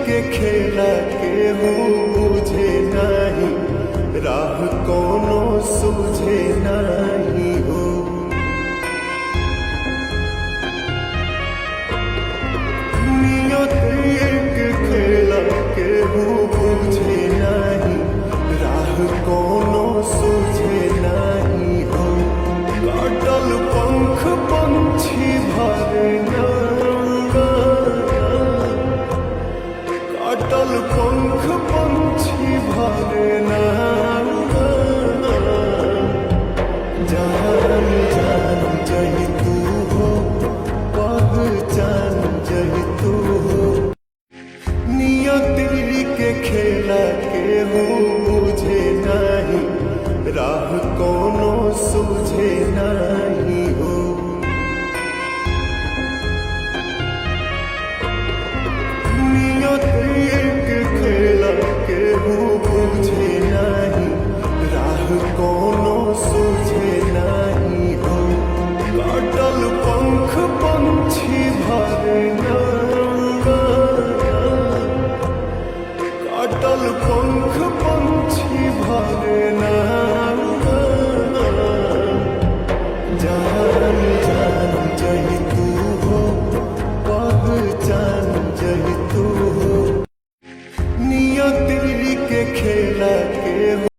के खेला केहू बुझे नहीं, राह कोनो सूझे नहीं हो। नियत के खेला केहू बुझे नहीं, राह कोनो सूझे नहीं हो। काटल पंख पंछी भरना, काटल पंख पंछी भरना। जान जान जही तू हो, पहचान जही तू हो। नियति के खेला केहू बुझे नहीं, राह कोनो सूझे नहीं हो। नियति के खेला केहू बुझे नहीं, राह कोनो सूझे नहीं हो। काटल पंख पंछी भरना, काटल पंख